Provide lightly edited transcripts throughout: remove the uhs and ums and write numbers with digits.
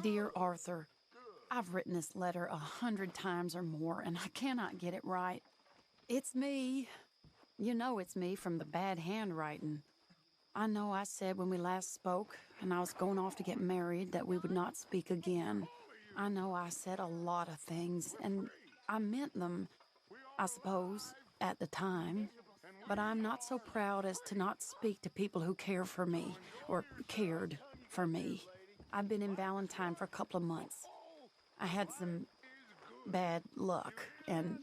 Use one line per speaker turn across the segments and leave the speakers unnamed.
Dear Arthur, I've written this letter 100 times or more, and I cannot get it right. It's me. You know it's me from the bad handwriting. I know I said when we last spoke, and I was going off to get married, that we would not speak again. I know I said a lot of things, and I meant them, I suppose, at the time. But I'm not so proud as to not speak to people who care for me, or cared for me. I've been in Valentine for a couple of months. I had some bad luck, and,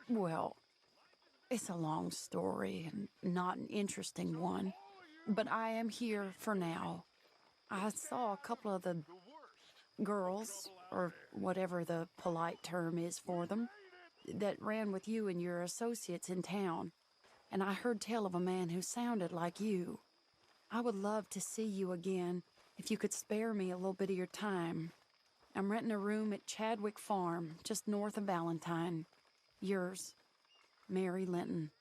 well, it's a long story and not an interesting one. But I am here for now. I saw a couple of the girls, or whatever the polite term is for them, that ran with you and your associates in town. And I heard tell of a man who sounded like you. I would love to see you again, if you could spare me a little bit of your time. I'm renting a room at Chadwick Farm, just north of Valentine. Yours, Mary Linton.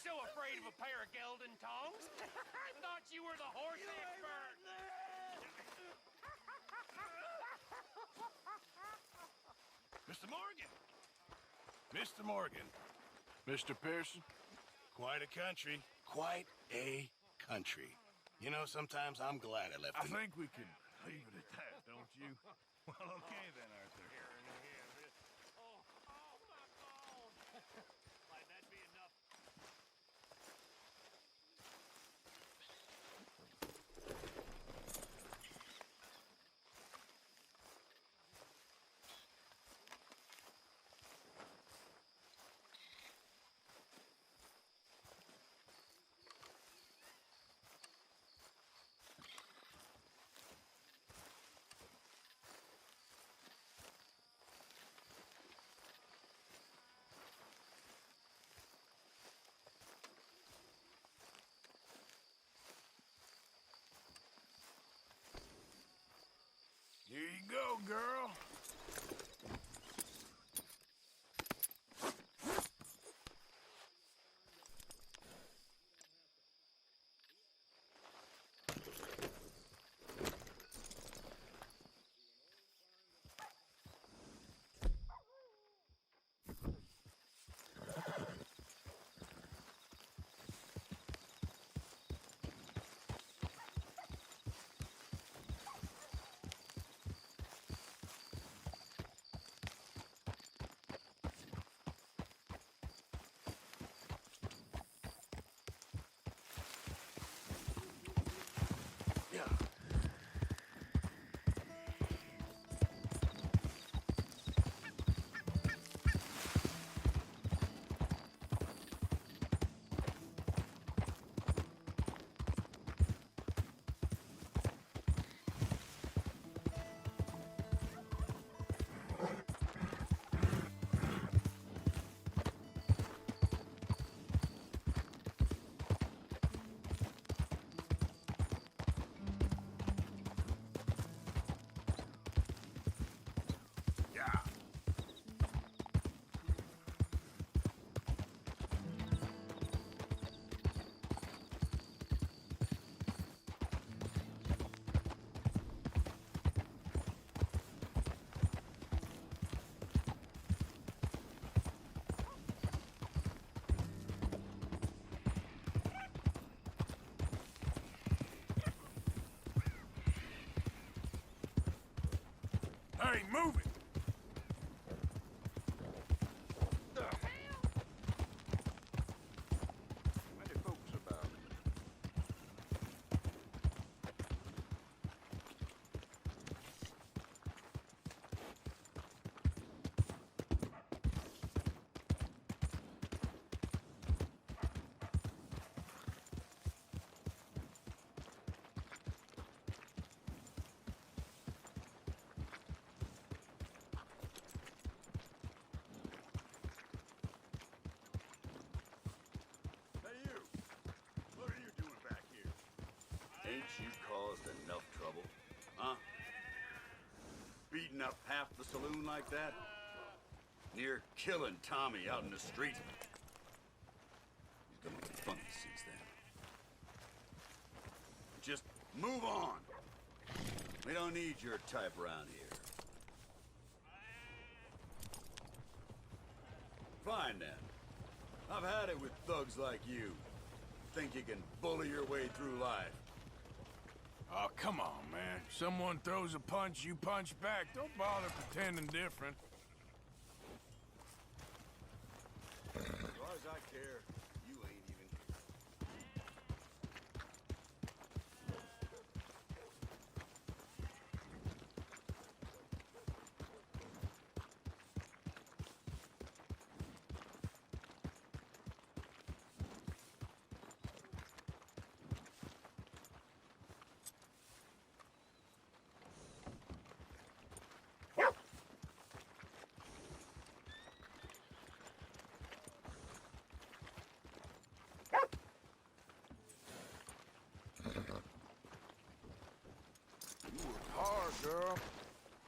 So afraid of a pair of gelding tongs? I thought you were the horse expert.
Mr. Morgan! Mr. Morgan. Mr. Pearson? Quite a country. Quite a country. You know, sometimes I'm glad I left
I think we can leave it at that, don't you? Well, okay then, Arthur.
Oh, my phone. Like, that'd be enough.
Hey, move it! Many folks about. Hey, you! What are you doing back here?
Ain't you caused enough trouble? Huh? Beating up half the saloon like that? Near killing Tommy out in the street. He's gonna be funny since then. Just move on. We don't need your type around here. Fine then. I've had it with thugs like you. Think you can bully your way through life.
Oh, come on, man. Someone throws a punch, you punch back. Don't bother pretending different.
As far as I care, you ain't even...
You work hard, girl.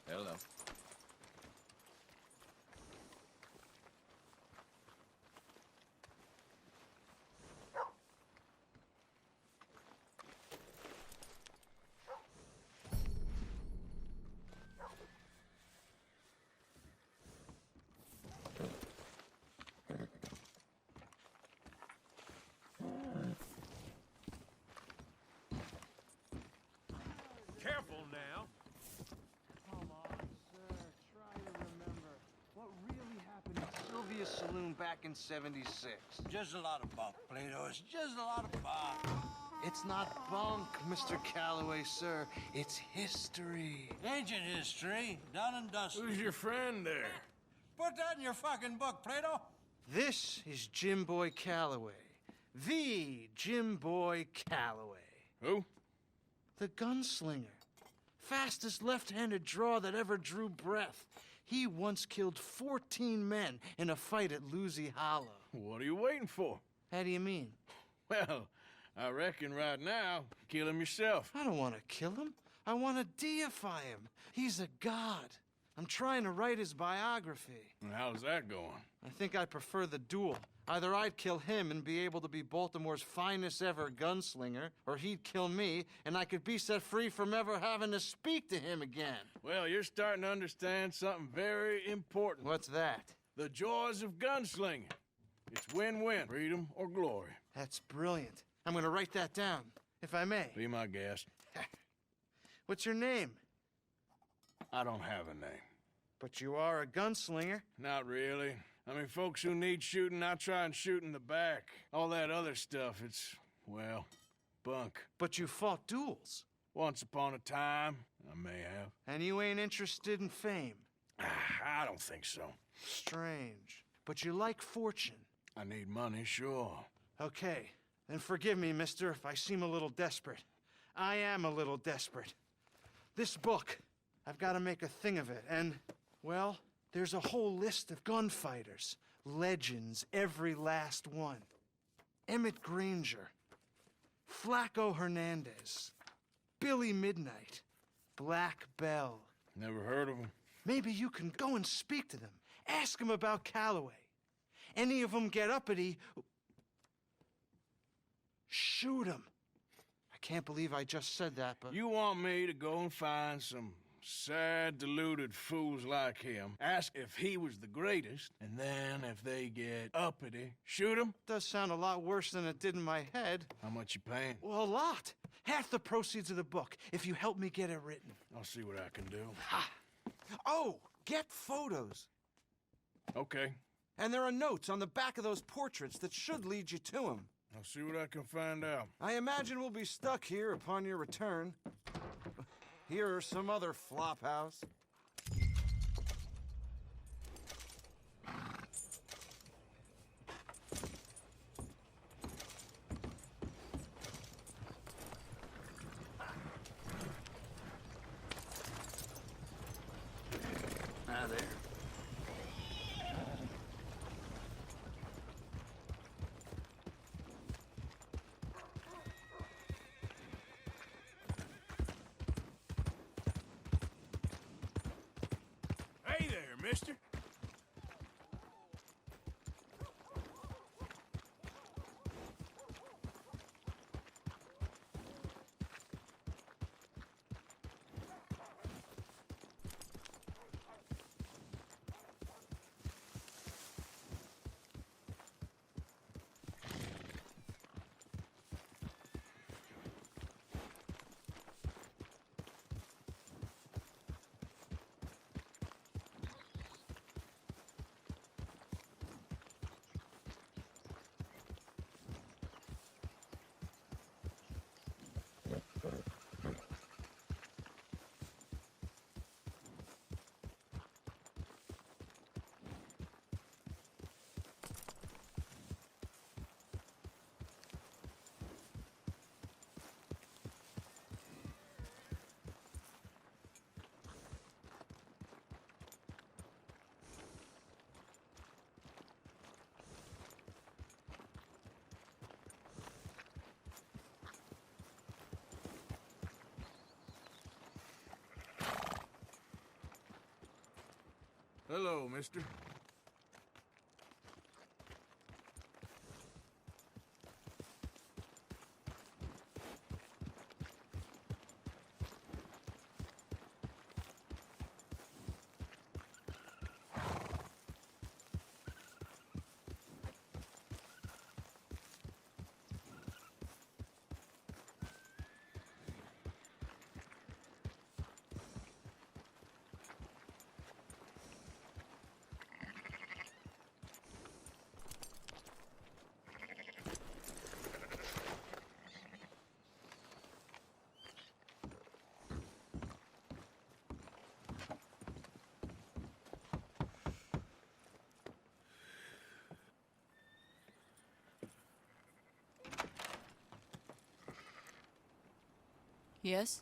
Hello.
Careful now.
Come on, sir. Try to remember what really happened at Sylvia's Saloon back in '76.
Just a lot of bunk, Plato. It's just a lot of bunk.
It's not bunk, Mr. Calloway, sir. It's history.
Ancient history, done and dusted.
Who's your friend there?
Put that in your fucking book, Plato.
This is Jim Boy Calloway. The Jim Boy Calloway.
Who?
The gunslinger. Fastest left-handed draw that ever drew breath. He once killed 14 men in a fight at Lucy Hollow.
What are you waiting for?
How do you mean?
Well, I reckon right now, kill him yourself.
I don't want to kill him. I want to deify him. He's a god. I'm trying to write his biography.
And how's that going?
I think I prefer the duel. Either I'd kill him and be able to be Baltimore's finest ever gunslinger, or he'd kill me and I could be set free from ever having to speak to him again.
Well, you're starting to understand something very important.
What's that?
The joys of gunslinging. It's win-win, freedom or glory.
That's brilliant. I'm gonna write that down, if I may.
Be my guest.
What's your name?
I don't have a name.
But you are a gunslinger.
Not really. I mean, folks who need shooting, I try and shoot in the back. All that other stuff, it's, well, bunk.
But you fought duels.
Once upon a time, I may have.
And you ain't interested in fame.
I don't think so.
Strange. But you like fortune.
I need money, sure.
Okay, then forgive me, mister, if I seem a little desperate. I am a little desperate. This book, I've got to make a thing of it, and, well, there's a whole list of gunfighters. Legends, every last one. Emmett Granger, Flaco Hernandez, Billy Midnight, Black Bell.
Never heard of him.
Maybe you can go and speak to them. Ask them about Calloway. Any of them get uppity, shoot them. I can't believe I just said that, but...
You want me to go and find some sad, deluded fools like him, ask if he was the greatest, and then if they get uppity, shoot him?
Does sound a lot worse than it did in my head.
How much you paying?
Well, a lot. Half the proceeds of the book, if you help me get it written.
I'll see what I can do.
Ha! Oh, get photos.
Okay.
And there are notes on the back of those portraits that should lead you to him.
I'll see what I can find out.
I imagine we'll be stuck here upon your return. Here or some other flop house.
Ah, there.
Hey there, mister.
Hello, mister.
Yes?